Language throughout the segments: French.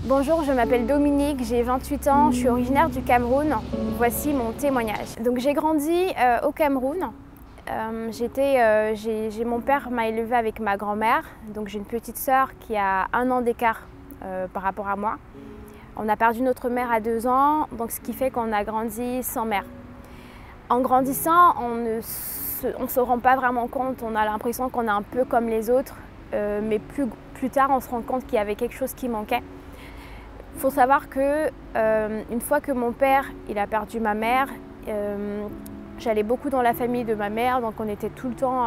Bonjour, je m'appelle Dominique, j'ai 28 ans, je suis originaire du Cameroun. Voici mon témoignage. Donc j'ai grandi au Cameroun. Mon père m'a élevée avec ma grand-mère, donc j'ai une petite sœur qui a 1 an d'écart par rapport à moi. On a perdu notre mère à 2 ans, donc ce qui fait qu'on a grandi sans mère. En grandissant, on ne se rend pas vraiment compte, on a l'impression qu'on est un peu comme les autres, mais plus tard on se rend compte qu'il y avait quelque chose qui manquait. Il faut savoir que une fois que mon père il a perdu ma mère, j'allais beaucoup dans la famille de ma mère, donc on était tout le temps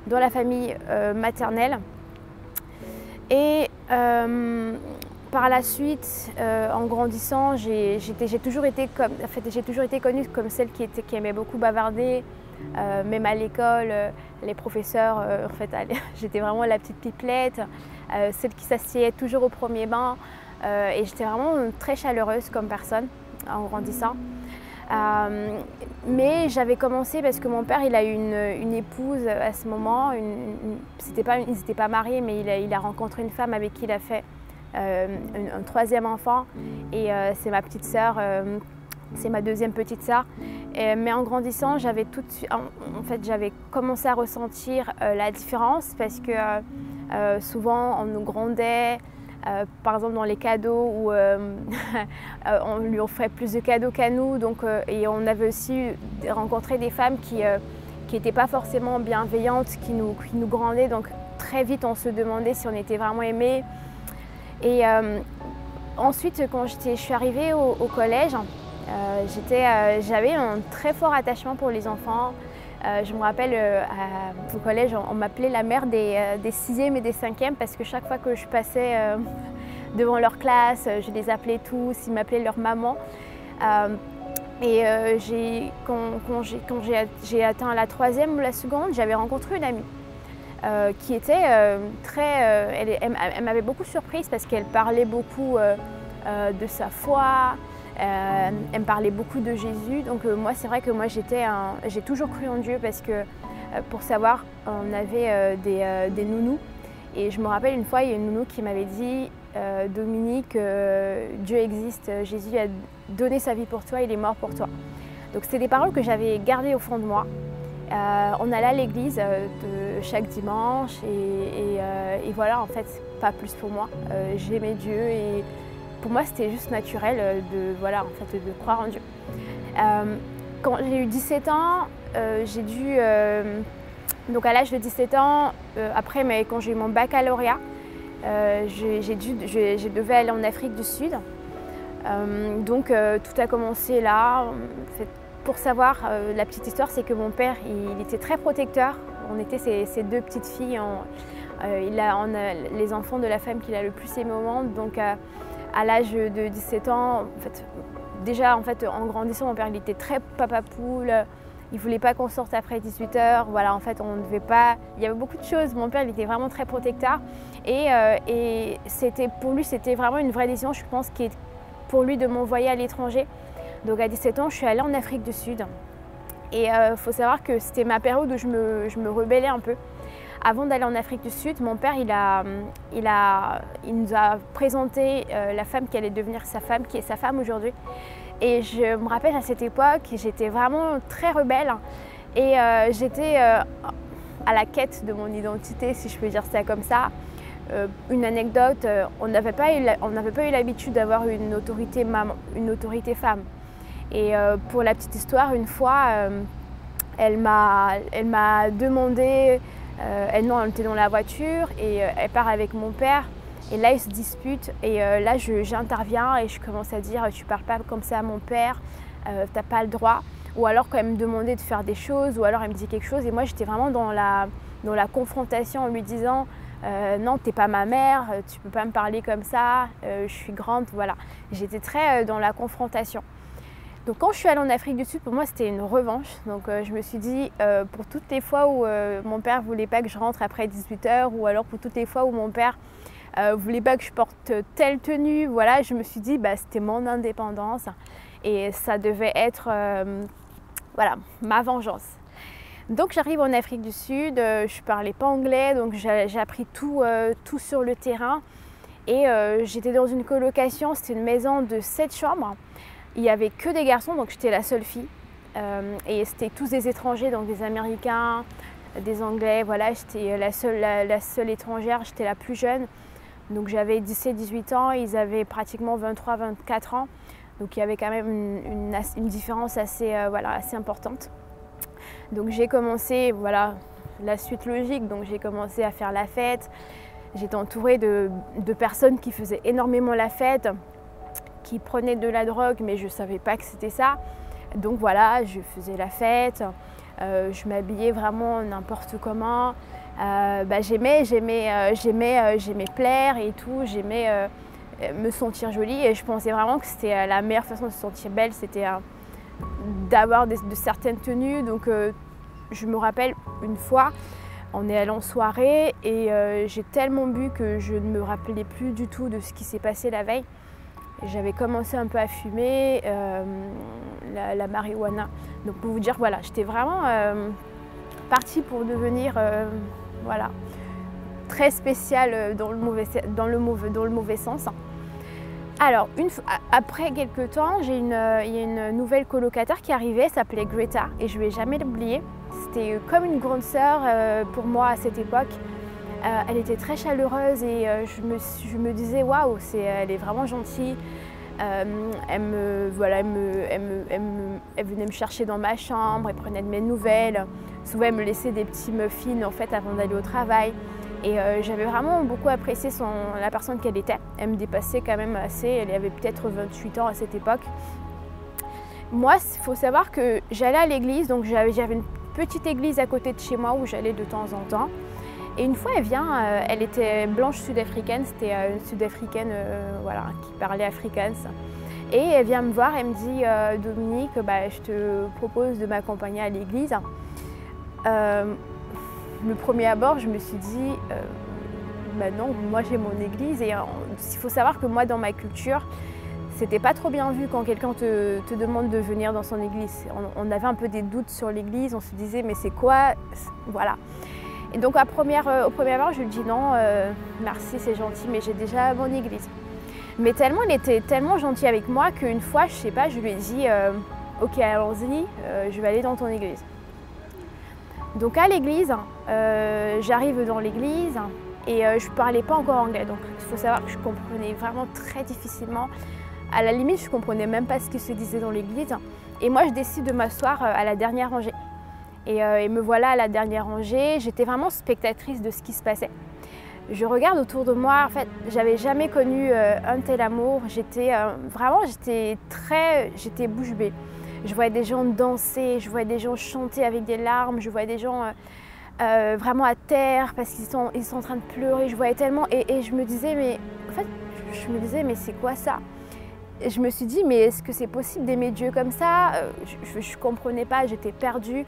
dans la famille maternelle. Et par la suite, en grandissant, j'ai toujours été connue comme celle qui aimait beaucoup bavarder, même à l'école, les professeurs, j'étais vraiment la petite pipelette, celle qui s'asseyait toujours au premier banc. Et j'étais vraiment très chaleureuse comme personne en grandissant. Mais j'avais commencé parce que mon père il a eu une épouse à ce moment. Ils n'étaient pas mariés, mais il a rencontré une femme avec qui il a fait un 3e enfant. Et c'est ma petite sœur, c'est ma 2e petite sœur. Mais en grandissant, j'avais commencé à ressentir la différence parce que souvent on nous grondait. Par exemple dans les cadeaux où on lui offrait plus de cadeaux qu'à nous, et on avait aussi rencontré des femmes qui n'étaient pas forcément bienveillantes, qui nous grondaient, donc très vite on se demandait si on était vraiment aimé. Et ensuite quand je suis arrivée au collège, j'avais un très fort attachement pour les enfants. Je me rappelle au collège, on m'appelait la mère des 6e et des 5e parce que chaque fois que je passais devant leur classe, je les appelais tous, ils m'appelaient leur maman. Quand j'ai atteint la 3e ou la seconde, j'avais rencontré une amie qui était elle m'avait beaucoup surprise parce qu'elle parlait beaucoup de sa foi. Elle me parlait beaucoup de Jésus, donc moi c'est vrai que j'ai toujours cru en Dieu parce que pour savoir on avait des nounous, et je me rappelle une fois il y a une nounou qui m'avait dit Dominique, Dieu existe, Jésus a donné sa vie pour toi, il est mort pour toi. Donc c'est des paroles que j'avais gardées au fond de moi. On allait à l'église chaque dimanche et voilà, en fait pas plus pour moi, j'aimais Dieu et pour moi, c'était juste naturel de croire en Dieu. Quand j'ai eu 17 ans, donc à l'âge de 17 ans, quand j'ai eu mon baccalauréat, je devais aller en Afrique du Sud. Tout a commencé là. En fait, pour savoir, la petite histoire, c'est que mon père, il était très protecteur. On était ses 2 petites filles. Les enfants de la femme qu'il a le plus aimé au monde. Donc, à l'âge de 17 ans, en grandissant, mon père il était très papa poule, il ne voulait pas qu'on sorte après 18 h. Voilà, en fait, on ne devait pas. Il y avait beaucoup de choses. Mon père il était vraiment très protecteur et pour lui, c'était vraiment une vraie décision, je pense, pour lui de m'envoyer à l'étranger. Donc à 17 ans, je suis allée en Afrique du Sud et il faut savoir que c'était ma période où je me rebellais un peu. Avant d'aller en Afrique du Sud, mon père il nous a présenté la femme qui allait devenir sa femme, qui est sa femme aujourd'hui. Et je me rappelle à cette époque, j'étais vraiment très rebelle et j'étais à la quête de mon identité, si je peux dire ça comme ça. Une anecdote, on n'avait pas eu l'habitude d'avoir une autorité femme. Et pour la petite histoire, une fois, elle m'a demandé. On était dans la voiture et elle part avec mon père et là ils se disputent et là j'interviens et je commence à dire tu parles pas comme ça à mon père, t'as pas le droit, ou alors quand elle me demandait de faire des choses ou alors elle me dit quelque chose et moi j'étais vraiment dans la confrontation en lui disant non t'es pas ma mère, tu peux pas me parler comme ça, je suis grande, voilà. J'étais très dans la confrontation. Donc quand je suis allée en Afrique du Sud, pour moi c'était une revanche. Donc je me suis dit, pour toutes les fois où mon père ne voulait pas que je rentre après 18 h, ou alors pour toutes les fois où mon père ne voulait pas que je porte telle tenue, voilà, je me suis dit c'était mon indépendance et ça devait être ma vengeance. Donc j'arrive en Afrique du Sud, je ne parlais pas anglais, donc j'ai appris tout sur le terrain. Et j'étais dans une colocation, c'était une maison de 7 chambres. Il n'y avait que des garçons, donc j'étais la seule fille. Et c'était tous des étrangers, donc des Américains, des Anglais. Voilà, j'étais la seule étrangère, j'étais la plus jeune. Donc j'avais 17-18 ans, ils avaient pratiquement 23-24 ans. Donc il y avait quand même une différence assez, assez importante. Donc j'ai commencé, voilà, la suite logique, donc j'ai commencé à faire la fête. J'étais entourée de personnes qui faisaient énormément la fête, qui prenaient de la drogue, mais je ne savais pas que c'était ça. Donc voilà, je faisais la fête, je m'habillais vraiment n'importe comment. J'aimais plaire et tout, j'aimais me sentir jolie et je pensais vraiment que c'était la meilleure façon de se sentir belle, c'était d'avoir de certaines tenues. Donc je me rappelle une fois, on est allé en soirée et j'ai tellement bu que je ne me rappelais plus du tout de ce qui s'est passé la veille. J'avais commencé un peu à fumer la marijuana. Donc pour vous dire, voilà, j'étais vraiment partie pour devenir voilà, très spéciale dans le mauvais sens. Alors, après quelques temps, il y a une nouvelle colocataire qui arrivait, elle s'appelait Greta, et je ne vais jamais l'oublier. C'était comme une grande sœur pour moi à cette époque. Elle était très chaleureuse et je me disais, waouh, elle est vraiment gentille. Elle venait me chercher dans ma chambre, elle prenait de mes nouvelles. Souvent, elle me laissait des petits muffins en fait, avant d'aller au travail. Et j'avais vraiment beaucoup apprécié la personne qu'elle était. Elle me dépassait quand même assez, elle avait peut-être 28 ans à cette époque. Moi, il faut savoir que j'allais à l'église, donc j'avais une petite église à côté de chez moi où j'allais de temps en temps. Et une fois, elle vient, elle était blanche sud-africaine, c'était une sud-africaine voilà, qui parlait afrikaans. Et elle vient me voir, elle me dit Dominique, je te propose de m'accompagner à l'église. Le premier abord, je me suis dit, non, moi j'ai mon église. Et il faut savoir que moi, dans ma culture, c'était pas trop bien vu quand quelqu'un te demande de venir dans son église. On avait un peu des doutes sur l'église, on se disait, mais c'est quoi? Voilà. Et donc au premier abord, je lui dis non, merci, c'est gentil, mais j'ai déjà mon église. Mais tellement, elle était tellement gentille avec moi qu'une fois, je sais pas, je lui ai dit, ok, allons-y, je vais aller dans ton église. Donc à l'église, j'arrive dans l'église et je ne parlais pas encore anglais. Donc il faut savoir que je comprenais vraiment très difficilement. À la limite, je ne comprenais même pas ce qui se disait dans l'église. Et moi, je décide de m'asseoir à la dernière rangée. Et me voilà à la dernière rangée. J'étais vraiment spectatrice de ce qui se passait. Je regarde autour de moi. En fait, j'avais jamais connu un tel amour. J'étais bouche bée. Je voyais des gens danser, je voyais des gens chanter avec des larmes, je voyais des gens vraiment à terre parce qu'ils sont en train de pleurer. Je voyais tellement et je me disais mais c'est quoi ça? Et je me suis dit mais est-ce que c'est possible d'aimer Dieu comme ça? Je comprenais pas, j'étais perdue.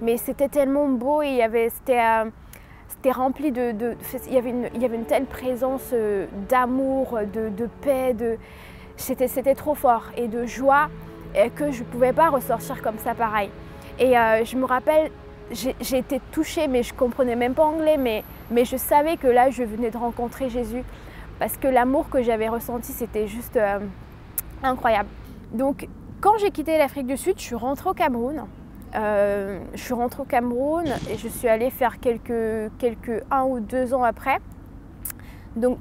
Mais c'était tellement beau et c'était rempli il y avait une telle présence d'amour, de paix, c'était trop fort et de joie. Et que je ne pouvais pas ressortir comme ça pareil. Et je me rappelle, j'ai été touchée, mais je ne comprenais même pas anglais, mais je savais que là, je venais de rencontrer Jésus, parce que l'amour que j'avais ressenti, c'était juste incroyable. Donc, quand j'ai quitté l'Afrique du Sud, je suis rentrée au Cameroun. Et je suis allée faire 1 ou 2 ans après. Donc,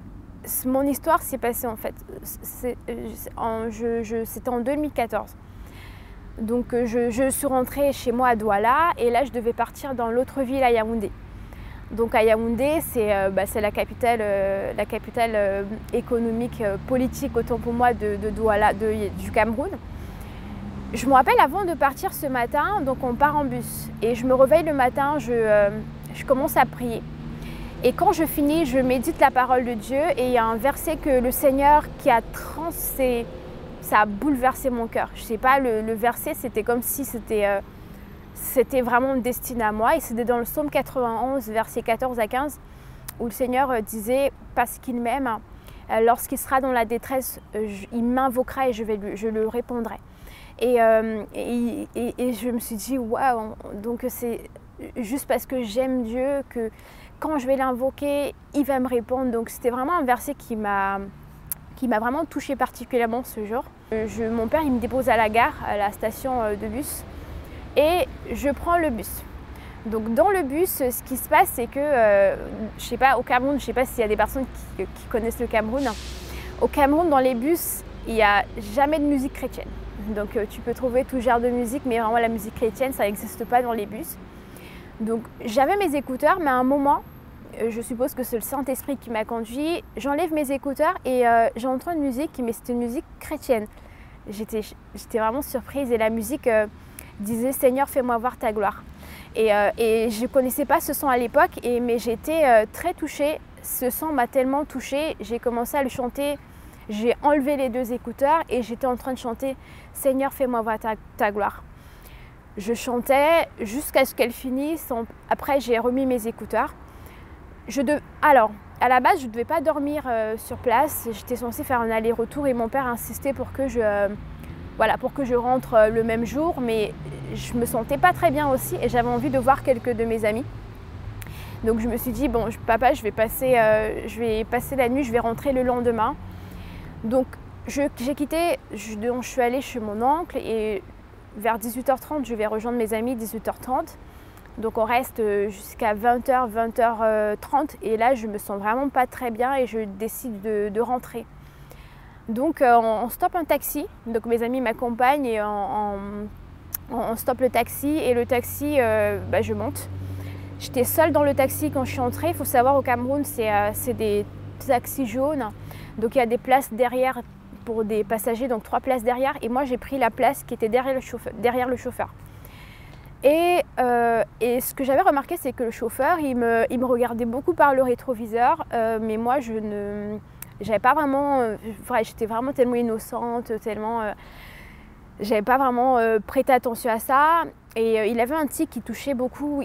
mon histoire s'est passée en fait, c'était en 2014. Donc je suis rentrée chez moi à Douala et là je devais partir dans l'autre ville à Yaoundé. Donc à Yaoundé, c'est la capitale économique, politique autant pour moi de Douala, du Cameroun. Je me rappelle avant de partir ce matin, donc on part en bus et je me réveille le matin, je commence à prier. Et quand je finis, je médite la parole de Dieu et il y a un verset que le Seigneur qui a ça a bouleversé mon cœur. Je ne sais pas, le verset, c'était comme si c'était vraiment destiné à moi. Et c'était dans le psaume 91, versets 14 à 15, où le Seigneur disait, parce qu'il m'aime, lorsqu'il sera dans la détresse, il m'invoquera et je le répondrai. Et je me suis dit, waouh, donc c'est juste parce que j'aime Dieu, quand je vais l'invoquer, il va me répondre. Donc c'était vraiment un verset qui m'a vraiment touchée particulièrement ce jour. Mon père, il me dépose à la gare, à la station de bus, et je prends le bus. Donc dans le bus, ce qui se passe, c'est que, je sais pas, au Cameroun, je ne sais pas s'il y a des personnes qui connaissent le Cameroun. Au Cameroun, dans les bus, il n'y a jamais de musique chrétienne. Donc tu peux trouver tout genre de musique, mais vraiment la musique chrétienne, ça n'existe pas dans les bus. Donc j'avais mes écouteurs, mais à un moment, je suppose que c'est le Saint-Esprit qui m'a conduit, j'enlève mes écouteurs et j'entends une musique, mais c'était une musique chrétienne. J'étais vraiment surprise et la musique disait « Seigneur, fais-moi voir ta gloire ». Et je ne connaissais pas ce son à l'époque, mais j'étais très touchée. Ce son m'a tellement touchée, j'ai commencé à le chanter. J'ai enlevé les 2 écouteurs et j'étais en train de chanter « Seigneur, fais-moi voir ta gloire ». Je chantais jusqu'à ce qu'elle finisse. Après, j'ai remis mes écouteurs. Alors, à la base, je ne devais pas dormir sur place. J'étais censée faire un aller-retour et mon père insistait pour que je rentre le même jour. Mais je ne me sentais pas très bien aussi et j'avais envie de voir quelques de mes amis. Donc je me suis dit, bon, papa, je vais passer la nuit, je vais rentrer le lendemain. Donc j'ai quitté, je suis allée chez mon oncle et vers 18h30, je vais rejoindre mes amis, 18h30. Donc on reste jusqu'à 20h, 20h30 et là je me sens vraiment pas très bien et je décide de rentrer. Donc on stoppe un taxi, donc mes amis m'accompagnent et on stoppe le taxi et le taxi, je monte. J'étais seule dans le taxi quand je suis entrée. Il faut savoir au Cameroun, c'est des taxis jaunes, donc il y a des places derrière pour des passagers, donc 3 places derrière et moi j'ai pris la place qui était derrière le chauffeur. Et ce que j'avais remarqué, c'est que le chauffeur, il me regardait beaucoup par le rétroviseur, mais moi, j'avais pas vraiment, j'étais vraiment tellement innocente, j'avais pas vraiment prêté attention à ça. Et il avait un tic qui touchait beaucoup,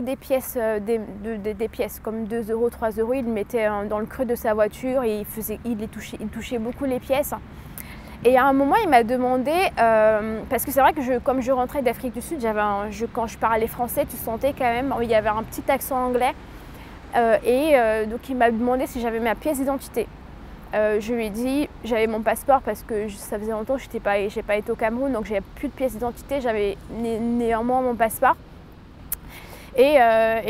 des pièces, des pièces comme 2 €, 3 €. Il le mettait dans le creux de sa voiture et il touchait beaucoup les pièces. Et à un moment, il m'a demandé, parce que c'est vrai que comme je rentrais d'Afrique du Sud, quand je parlais français, tu sentais quand même, il y avait un petit accent anglais. Donc il m'a demandé si j'avais ma pièce d'identité. Je lui ai dit, j'avais mon passeport parce que ça faisait longtemps que je n'ai pas été au Cameroun, donc j'avais plus de pièce d'identité, j'avais néanmoins mon passeport. Et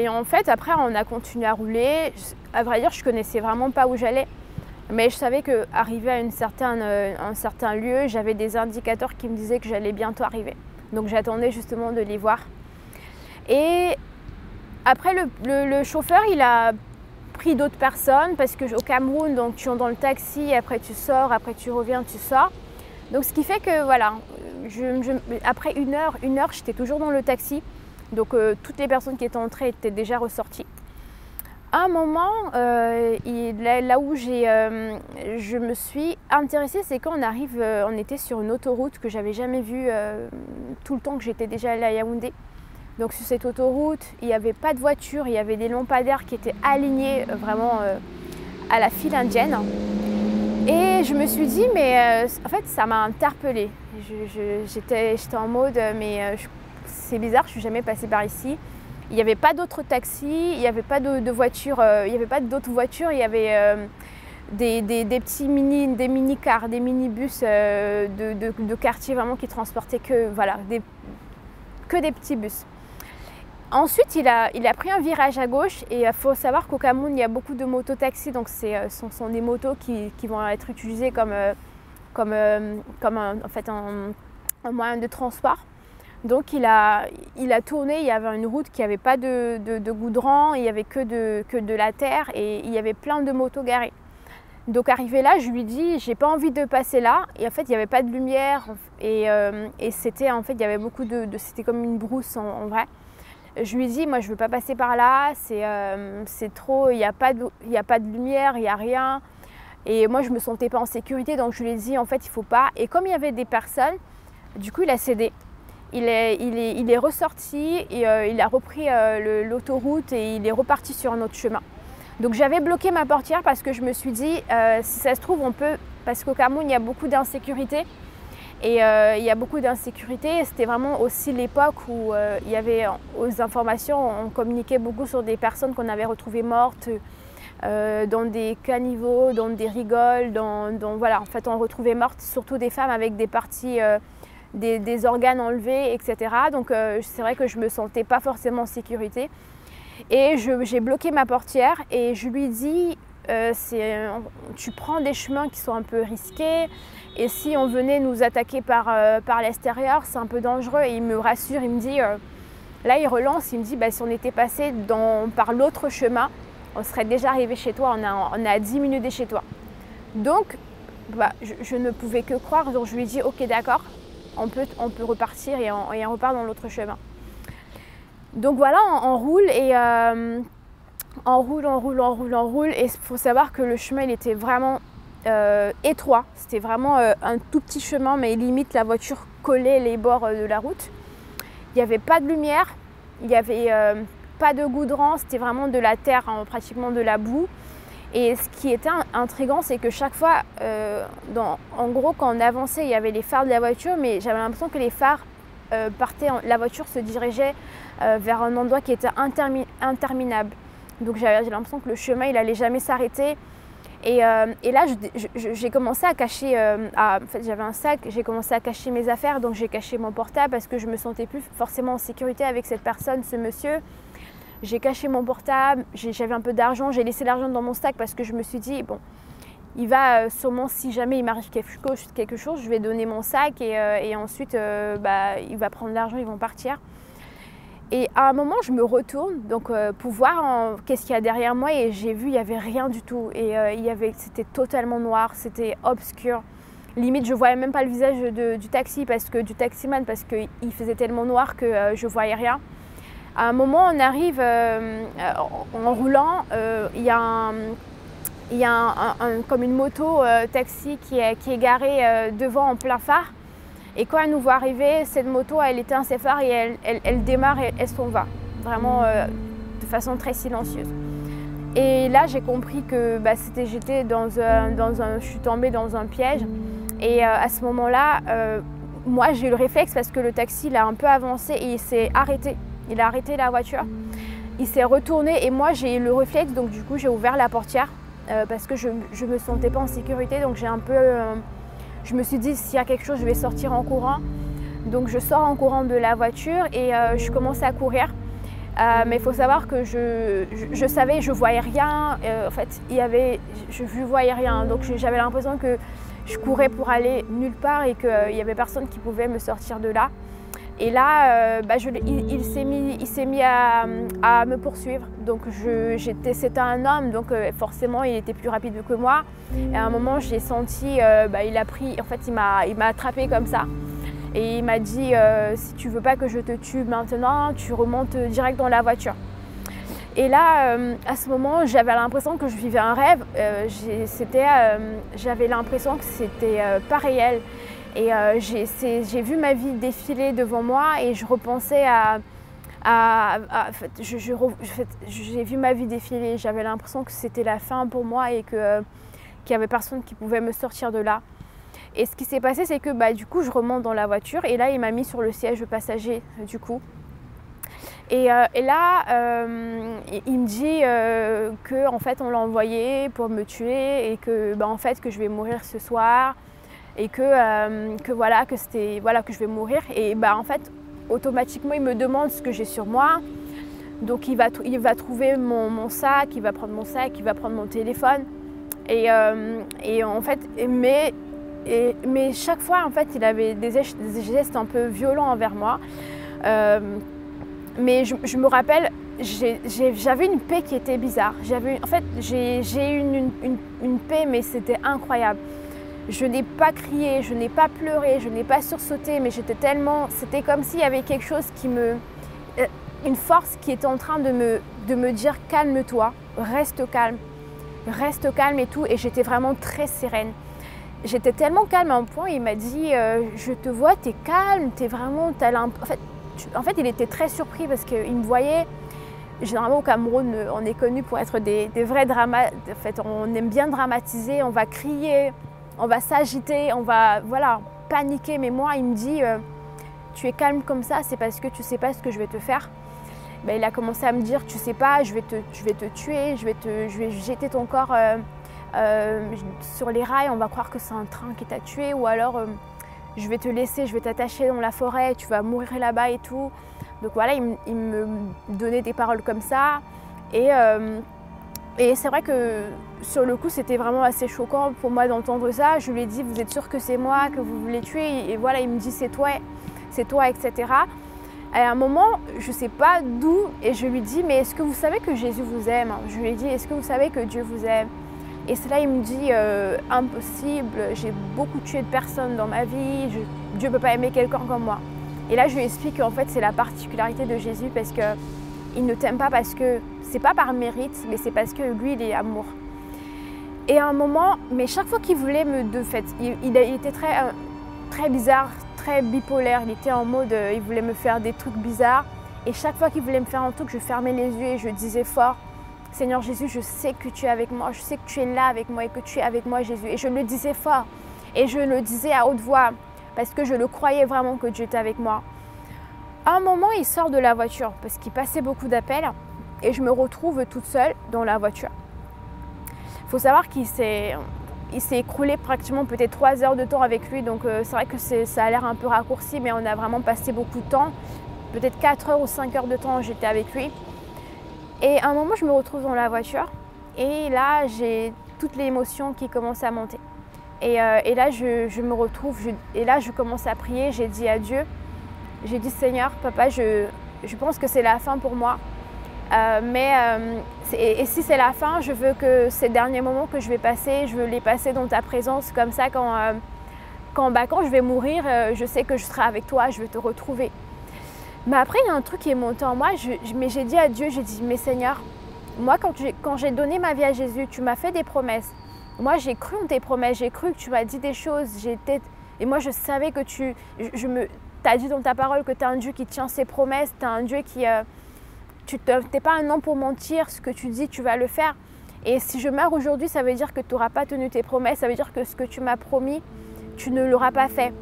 en fait, après, on a continué à rouler. À vrai dire, je ne connaissais vraiment pas où j'allais. Mais je savais qu'arrivé à un certain lieu, j'avais des indicateurs qui me disaient que j'allais bientôt arriver. Donc j'attendais justement de les voir. Et après, le chauffeur, il a pris d'autres personnes parce qu'au Cameroun, donc tu entres dans le taxi, après tu sors, après tu reviens, tu sors. Donc ce qui fait que voilà, après une heure, j'étais toujours dans le taxi. Donc toutes les personnes qui étaient entrées étaient déjà ressorties. À un moment, là où je me suis intéressée, c'est quand on était sur une autoroute que j'avais jamais vue tout le temps que j'étais déjà allée à Yaoundé. Donc sur cette autoroute, il n'y avait pas de voiture, il y avait des lampadaires qui étaient alignés vraiment à la file indienne. Et je me suis dit, mais en fait, ça m'a interpellée. J'étais en mode, mais c'est bizarre, je ne suis jamais passée par ici. Il n'y avait pas d'autres taxis, il n'y avait pas de voitures, il n'y avait pas d'autres voitures, il y avait des petits mini-cars, des minibus de quartier vraiment qui transportaient que des petits bus. Ensuite, il a pris un virage à gauche et il faut savoir qu'au Cameroun, il y a beaucoup de mototaxis, donc ce sont des motos qui vont être utilisées comme un moyen de transport. Donc il a tourné, il y avait une route qui n'avait pas de goudron, il n'y avait que de la terre et il y avait plein de motos garées. Donc arrivé là, je lui dis, j'ai pas envie de passer là. Et en fait, il n'y avait pas de lumière et c'était en fait, il y avait beaucoup c'était comme une brousse en vrai. Je lui dis, moi je veux pas passer par là, c'est trop, il n'y a pas de lumière, il n'y a rien. Et moi je me sentais pas en sécurité, donc je lui ai dit en fait il faut pas. Et comme il y avait des personnes, du coup il a cédé. Il est ressorti et il a repris l'autoroute et il est reparti sur un autre chemin. Donc j'avais bloqué ma portière parce que je me suis dit, si ça se trouve on peut, parce qu'au Cameroun il y a beaucoup d'insécurité. Et il y a beaucoup d'insécurité. C'était vraiment aussi l'époque où il y avait aux informations, on communiquait beaucoup sur des personnes qu'on avait retrouvées mortes dans des caniveaux, dans des rigoles, voilà, en fait on retrouvait mortes surtout des femmes avec des parties, des organes enlevés, etc. Donc c'est vrai que je me sentais pas forcément en sécurité. Et j'ai bloqué ma portière et je lui dis tu prends des chemins qui sont un peu risqués et si on venait nous attaquer par l'extérieur, c'est un peu dangereux. Et il me rassure, il me dit, là il relance, il me dit si on était passé par l'autre chemin, on serait déjà arrivé chez toi, on est à 10 minutes de chez toi. Donc je ne pouvais que croire, donc je lui ai dit ok d'accord, on peut repartir et on repart dans l'autre chemin. Donc voilà, on roule et on roule et il faut savoir que le chemin il était vraiment étroit. C'était vraiment un tout petit chemin, mais limite la voiture collait les bords de la route. Il n'y avait pas de lumière, il n'y avait pas de goudron, c'était vraiment de la terre, hein, pratiquement de la boue. Et ce qui était intriguant, c'est que chaque fois, en gros, quand on avançait, il y avait les phares de la voiture, mais j'avais l'impression que les phares partaient, la voiture se dirigeait vers un endroit qui était interminable. Donc j'avais l'impression que le chemin, il n'allait jamais s'arrêter. Et là, j'ai commencé à cacher, en fait j'avais un sac, j'ai commencé à cacher mes affaires, donc j'ai caché mon portable parce que je ne me sentais plus forcément en sécurité avec cette personne, ce monsieur. J'ai caché mon portable, j'avais un peu d'argent, j'ai laissé l'argent dans mon sac parce que je me suis dit, bon, il va sûrement, si jamais il m'arrive quelque chose, je vais donner mon sac et ensuite il va prendre l'argent, ils vont partir. Et à un moment, je me retourne donc, pour voir qu'est-ce qu'il y a derrière moi et j'ai vu, il n'y avait rien du tout. Et c'était totalement noir, c'était obscur. Limite, je ne voyais même pas le visage du taximan parce qu'il faisait tellement noir que je ne voyais rien. À un moment, on arrive en roulant, il y a comme une moto taxi qui est garée devant en plein phare. Et quand elle nous voit arriver, cette moto, elle éteint ses phares et elle démarre et elle s'en va. Vraiment de façon très silencieuse. Et là, j'ai compris que je suis tombée dans un piège. Et à ce moment-là, moi, j'ai eu le réflexe parce que le taxi, il a un peu avancé et il s'est arrêté. Il a arrêté la voiture. Il s'est retourné et moi, j'ai eu le réflexe. Donc du coup, j'ai ouvert la portière parce que je ne me sentais pas en sécurité. Donc j'ai un peu... je me suis dit, s'il y a quelque chose, je vais sortir en courant. Donc je sors en courant de la voiture et je commence à courir. Mais il faut savoir que je savais, je ne voyais rien. En fait, je ne voyais rien. Donc j'avais l'impression que je courais pour aller nulle part et qu'il n'y avait personne qui pouvait me sortir de là. Et là, il s'est mis à me poursuivre. Donc c'était un homme, donc forcément il était plus rapide que moi. Et à un moment, j'ai senti, il m'a attrapé comme ça. Et il m'a dit, si tu veux pas que je te tue maintenant, tu remontes direct dans la voiture. Et là, à ce moment, j'avais l'impression que je vivais un rêve. J'avais l'impression que c'était pas réel. Et j'ai vu ma vie défiler devant moi et je repensais j'ai vu ma vie défiler. J'avais l'impression que c'était la fin pour moi et qu'il n'y avait personne qui pouvait me sortir de là. Et ce qui s'est passé, c'est que du coup, je remonte dans la voiture et là, il m'a mis sur le siège passager du coup. Et là, il me dit que en fait, on l'a envoyé pour me tuer et que en fait, que je vais mourir ce soir. Et que je vais mourir. Et en fait, automatiquement, il me demande ce que j'ai sur moi. Donc, il va trouver mon sac, il va prendre mon sac, il va prendre mon téléphone. Et en fait, mais chaque fois, en fait, il avait des gestes un peu violents envers moi. Mais je me rappelle, j'avais une paix qui était bizarre. J'ai eu une paix, mais c'était incroyable. Je n'ai pas crié, je n'ai pas pleuré, je n'ai pas sursauté, mais c'était comme s'il y avait quelque chose une force qui était en train de me dire calme-toi, reste calme et tout. Et j'étais vraiment très sereine. J'étais tellement calme à un point, il m'a dit, je te vois, t'es calme, t'es vraiment, en fait, il était très surpris parce qu'il me voyait. Généralement au Cameroun, on est connu pour être des vrais dramas. En fait, on aime bien dramatiser, on va crier. On va s'agiter, paniqué. Mais moi, il me dit, tu es calme comme ça, c'est parce que tu ne sais pas ce que je vais te faire. Ben, il a commencé à me dire, tu sais pas, je vais te tuer, je vais jeter ton corps sur les rails, on va croire que c'est un train qui t'a tué, ou alors je vais te laisser, je vais t'attacher dans la forêt, tu vas mourir là-bas et tout. Donc voilà, il me donnait des paroles comme ça. Et c'est vrai que sur le coup, c'était vraiment assez choquant pour moi d'entendre ça. Je lui ai dit, vous êtes sûr que c'est moi, que vous voulez tuer? Et voilà, il me dit, c'est toi, etc. Et à un moment, je ne sais pas d'où, et je lui dis, mais est-ce que vous savez que Jésus vous aime? Je lui ai dit, est-ce que vous savez que Dieu vous aime? Et c'est là, il me dit, impossible, j'ai beaucoup tué de personnes dans ma vie, Dieu ne peut pas aimer quelqu'un comme moi. Et là, je lui explique qu'en fait, c'est la particularité de Jésus, parce qu'il ne t'aime pas parce que, c'est pas par mérite, mais c'est parce que lui, il est amour. Et à un moment, mais chaque fois qu'il voulait il était très bizarre, très bipolaire, il était en mode, il voulait me faire des trucs bizarres. Et chaque fois qu'il voulait me faire un truc, je fermais les yeux et je disais fort, Seigneur Jésus, je sais que tu es avec moi, je sais que tu es là avec moi et que tu es avec moi Jésus. Et je le disais fort et je le disais à haute voix parce que je le croyais vraiment que Dieu était avec moi. À un moment, il sort de la voiture parce qu'il passait beaucoup d'appels et je me retrouve toute seule dans la voiture. Il faut savoir qu'il s'est écroulé pratiquement peut-être 3 heures de temps avec lui, donc c'est vrai que ça a l'air un peu raccourci, mais on a vraiment passé beaucoup de temps, peut-être 4 heures ou 5 heures de temps j'étais avec lui. Et à un moment, je me retrouve dans la voiture et là, j'ai toute l'émotion qui commence à monter. Et là, je me retrouve, et là, je commence à prier, j'ai dit à Dieu, j'ai dit Seigneur, Papa, je pense que c'est la fin pour moi. Et si c'est la fin, je veux que ces derniers moments que je vais passer, je veux les passer dans ta présence. Comme ça, quand je vais mourir, je sais que je serai avec toi, je vais te retrouver. Mais après, il y a un truc qui est monté en moi, mais j'ai dit à Dieu, j'ai dit, mais Seigneur, moi, quand j'ai donné ma vie à Jésus, tu m'as fait des promesses. Moi, j'ai cru en tes promesses, j'ai cru que tu m'as dit des choses. Et moi, je savais que tu as dit dans ta parole que tu es un Dieu qui tient ses promesses, tu es un Dieu qui... tu n'es pas un homme pour mentir, ce que tu dis, tu vas le faire. Et si je meurs aujourd'hui, ça veut dire que tu n'auras pas tenu tes promesses, ça veut dire que ce que tu m'as promis, tu ne l'auras pas fait.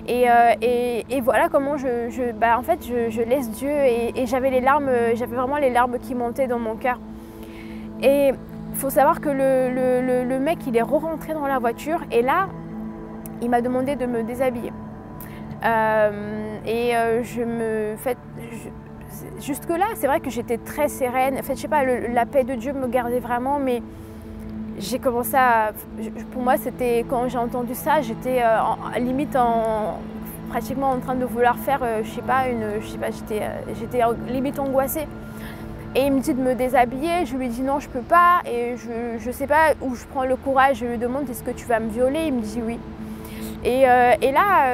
Et voilà comment en fait, je laisse Dieu et j'avais vraiment les larmes qui montaient dans mon cœur. Et il faut savoir que le mec, il est re-rentré dans la voiture et là, il m'a demandé de me déshabiller. Jusque-là, c'est vrai que j'étais très sereine. En fait, je sais pas, la paix de Dieu me gardait vraiment, mais j'ai commencé à... Pour moi, c'était quand j'ai entendu ça, j'étais pratiquement en train de vouloir faire, j'étais limite angoissée. Et il me dit de me déshabiller, je lui dis non, je peux pas. Et je sais pas où je prends le courage, je lui demande est-ce que tu vas me violer? Il me dit oui. Et là,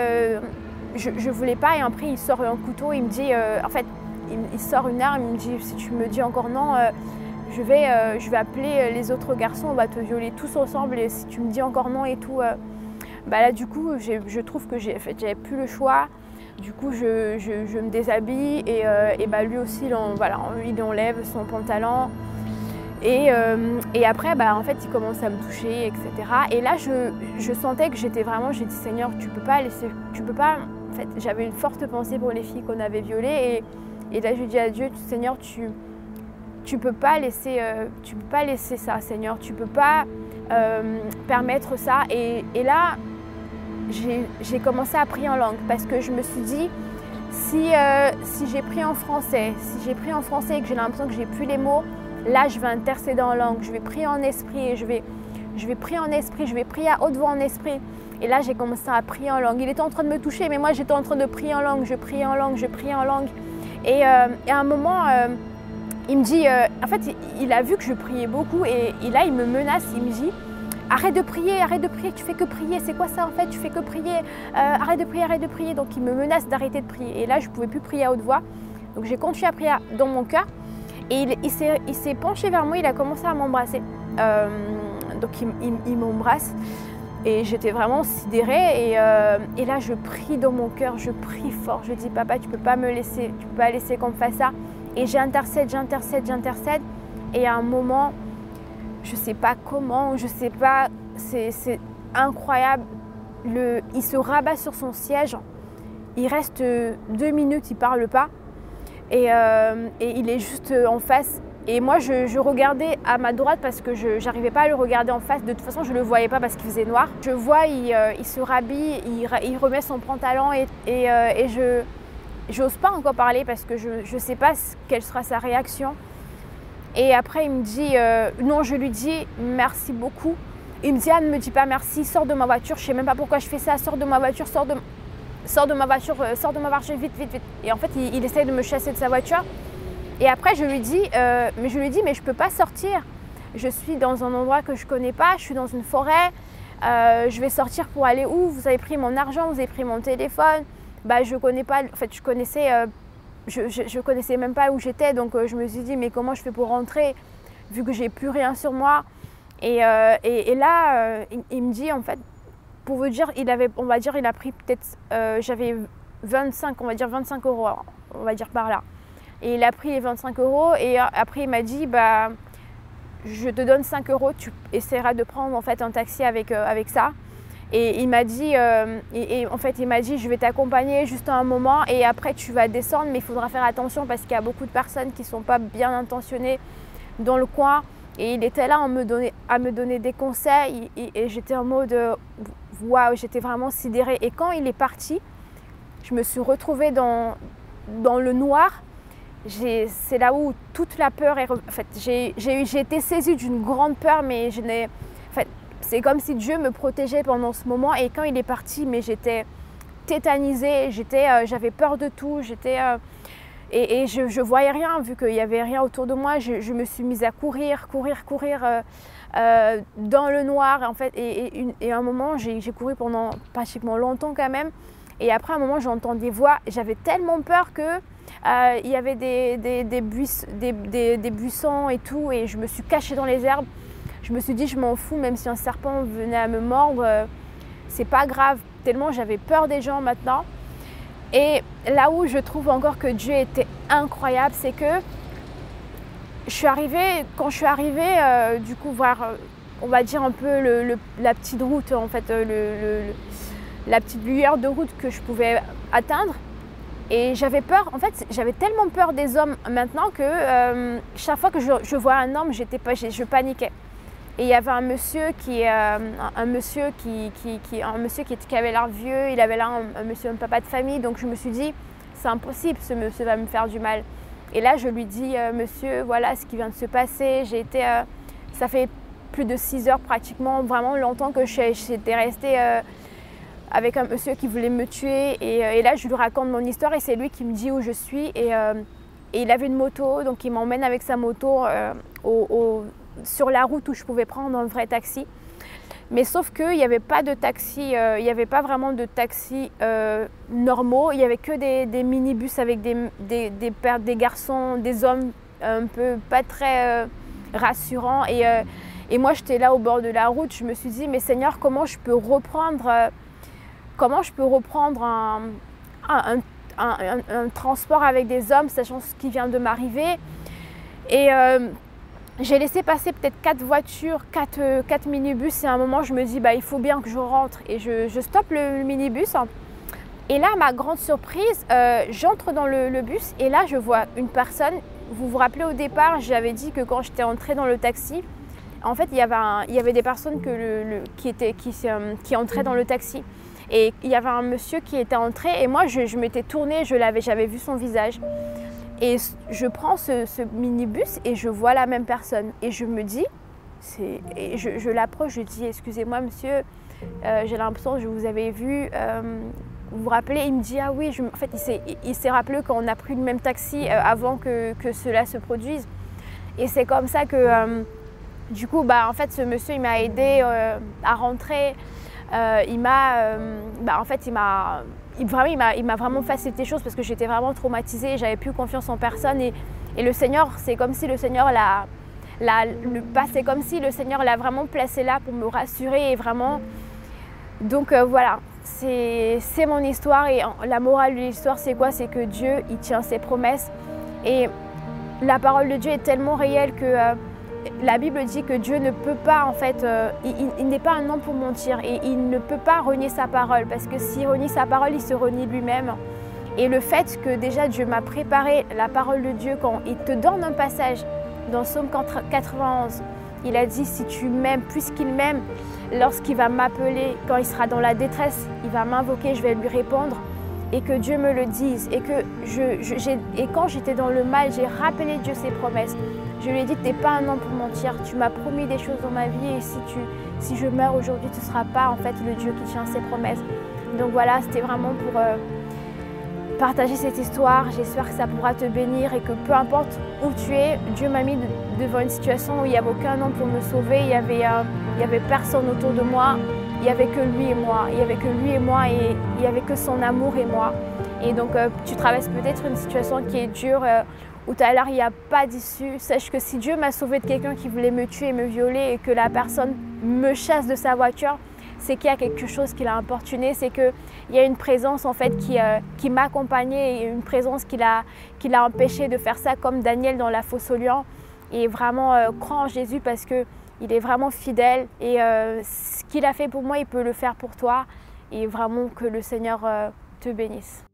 je voulais pas, et après il sort un couteau, il me dit, en fait, il sort une arme, il me dit si tu me dis encore non, je vais appeler les autres garçons, on va te violer tous ensemble, et si tu me dis encore non et tout, là du coup je trouve que j'avais plus le choix. Du coup je me déshabille et lui aussi il enlève son pantalon et après en fait il commence à me toucher, etc. Et là je sentais que j'ai dit Seigneur, tu peux pas. En fait, j'avais une forte pensée pour les filles qu'on avait violées et là je dis à Dieu, Seigneur, tu peux pas laisser ça, Seigneur, tu peux pas permettre ça. Et là j'ai commencé à prier en langue parce que je me suis dit si j'ai prié en français, et que j'ai l'impression que j'ai plus les mots, là je vais intercéder en langue, je vais prier en esprit et je vais prier en esprit, je vais prier à haute voix en esprit. Et là j'ai commencé à prier en langue. Il était en train de me toucher, mais moi j'étais en train de prier en langue, je priais en langue. Et à un moment, il me dit, en fait il a vu que je priais beaucoup et là il me menace, il me dit arrête de prier, tu fais que prier, c'est quoi ça en fait, tu fais que prier, arrête de prier. Donc il me menace d'arrêter de prier. Et là je ne pouvais plus prier à haute voix. Donc j'ai continué à prier dans mon cœur. Et il s'est penché vers moi, il a commencé à m'embrasser. Donc il m'embrasse. Et j'étais vraiment sidérée. Et là je prie dans mon cœur, je prie fort. Je dis papa, tu ne peux pas me laisser, tu peux pas laisser qu'on me fasse ça. Et j'intercède. Et à un moment, je ne sais pas comment, c'est incroyable. il se rabat sur son siège, il reste 2 minutes, il ne parle pas et il est juste en face. Et moi je regardais à ma droite parce que je n'arrivais pas à le regarder en face, de toute façon je ne le voyais pas parce qu'il faisait noir. Je vois, il se rhabille, il remet son pantalon et je n'ose pas encore parler parce que je ne sais pas quelle sera sa réaction. Et après il me dit, non, je lui dis merci beaucoup. Il me dit, ah, ne me dis pas merci, sors de ma voiture, je ne sais même pas pourquoi je fais ça, sors de ma voiture, sors de ma voiture, vite, vite, vite. Et en fait il essaye de me chasser de sa voiture. Et après je lui dis, mais je ne peux pas sortir. Je suis dans un endroit que je ne connais pas, je suis dans une forêt, je vais sortir pour aller où? Vous avez pris mon argent, vous avez pris mon téléphone. Bah, je connais pas, en fait je connaissais même pas où j'étais, donc je me suis dit mais comment je fais pour rentrer vu que j'ai plus rien sur moi. Et là il me dit, en fait, pour vous dire, il a pris peut-être, j'avais 25 euros, on va dire par là. Et il a pris les 25 euros et après il m'a dit, bah, je te donne 5 euros, tu essaieras de prendre en fait un taxi avec ça. Et il m'a dit, en fait il m'a dit, je vais t'accompagner juste un moment et après tu vas descendre, mais il faudra faire attention parce qu'il y a beaucoup de personnes qui ne sont pas bien intentionnées dans le coin. Et il était là à me donner des conseils et j'étais en mode, waouh, j'étais vraiment sidérée. Et quand il est parti, je me suis retrouvée dans le noir. C'est là où toute la peur est... En fait, j'ai été saisie d'une grande peur, mais en fait, c'est comme si Dieu me protégeait pendant ce moment. Et quand il est parti, mais j'étais tétanisée, j'avais peur de tout, et je voyais rien, vu qu'il n'y avait rien autour de moi. Je me suis mise à courir dans le noir, en fait. Et à un moment, j'ai couru pendant pratiquement longtemps quand même. Et après, à un moment, j'entends des voix. J'avais tellement peur que il y avait des buissons et tout. Et je me suis cachée dans les herbes. Je me suis dit, je m'en fous, même si un serpent venait à me mordre, c'est pas grave. Tellement j'avais peur des gens maintenant. Et là où je trouve encore que Dieu était incroyable, c'est que quand je suis arrivée, du coup, voir, on va dire un peu la petite route, en fait, la petite lueur de route que je pouvais atteindre. Et j'avais peur, en fait, j'avais tellement peur des hommes maintenant que chaque fois que je vois un homme, je paniquais. Et il y avait un monsieur qui avait l'air vieux, il avait l'air un papa de famille, donc je me suis dit, c'est impossible, ce monsieur va me faire du mal. Et là, je lui dis, monsieur, voilà ce qui vient de se passer. Ça fait plus de 6 heures pratiquement, vraiment longtemps que j'étais restée avec un monsieur qui voulait me tuer. Et là, je lui raconte mon histoire et c'est lui qui me dit où je suis. Et il avait une moto, donc il m'emmène avec sa moto sur la route où je pouvais prendre un vrai taxi. Mais sauf qu'il n'y avait pas de taxi, il n'y avait pas vraiment de taxi normaux. Il n'y avait que des minibus avec des garçons, des hommes un peu pas très rassurants. Et moi, j'étais là au bord de la route. Je me suis dit, mais Seigneur, comment je peux reprendre un transport avec des hommes, sachant ce qui vient de m'arriver. Et j'ai laissé passer peut-être 4 voitures, 4 minibus et à un moment je me dis bah, il faut bien que je rentre et je stoppe le minibus. Et là, ma grande surprise, j'entre dans le bus et là je vois une personne. Vous vous rappelez au départ, j'avais dit que quand j'étais entrée dans le taxi, en fait il y avait des personnes qui entraient dans le taxi. Et il y avait un monsieur qui était entré et moi je m'étais tournée, j'avais vu son visage. Et je prends ce minibus et je vois la même personne. Et je me dis, je l'approche, je dis, excusez-moi monsieur, j'ai l'impression que je vous avais vu, vous vous rappelez? Il me dit, ah oui, en fait il s'est rappelé qu'on a pris le même taxi avant que cela se produise. Et c'est comme ça que, du coup, bah, en fait ce monsieur il m'a aidé à rentrer. Il m'a vraiment facilité les choses parce que j'étais vraiment traumatisée, j'avais plus confiance en personne et le Seigneur, c'est comme si le Seigneur l'a vraiment placé là pour me rassurer et vraiment. Donc voilà, c'est mon histoire et la morale de l'histoire c'est quoi? C'est que Dieu il tient ses promesses et la parole de Dieu est tellement réelle que la Bible dit que Dieu ne peut pas, en fait, il n'est pas un homme pour mentir et il ne peut pas renier sa parole, parce que s'il renie sa parole, il se renie lui-même. Et le fait que déjà Dieu m'a préparé la parole de Dieu, quand il te donne un passage dans Psaume 91, il a dit: si tu m'aimes plus qu'il m'aime, lorsqu'il va m'appeler, quand il sera dans la détresse, il va m'invoquer, je vais lui répondre. Et que Dieu me le dise. Et, et quand j'étais dans le mal, j'ai rappelé Dieu ses promesses. Je lui ai dit: tu n'es pas un homme pour mentir, tu m'as promis des choses dans ma vie, et si je meurs aujourd'hui, tu ne seras pas en fait le Dieu qui tient ses promesses. Donc voilà, c'était vraiment pour partager cette histoire. J'espère que ça pourra te bénir et que peu importe où tu es, Dieu m'a mis devant une situation où il n'y avait aucun homme pour me sauver, il y avait personne autour de moi. Il n'y avait que lui et moi, il n'y avait que lui et moi et il n'y avait que son amour et moi. Et donc tu traverses peut-être une situation qui est dure, où tout à l'heure il n'y a pas d'issue. Sache que si Dieu m'a sauvé de quelqu'un qui voulait me tuer et me violer et que la personne me chasse de sa voiture, c'est qu'il y a quelque chose qui l'a importuné, c'est qu'il y a une présence en fait qui m'accompagnait et une présence qui l'a empêché de faire ça, comme Daniel dans la fosse aux lions. Et vraiment crois en Jésus parce que il est vraiment fidèle et ce qu'il a fait pour moi, il peut le faire pour toi. Et vraiment que le Seigneur te bénisse.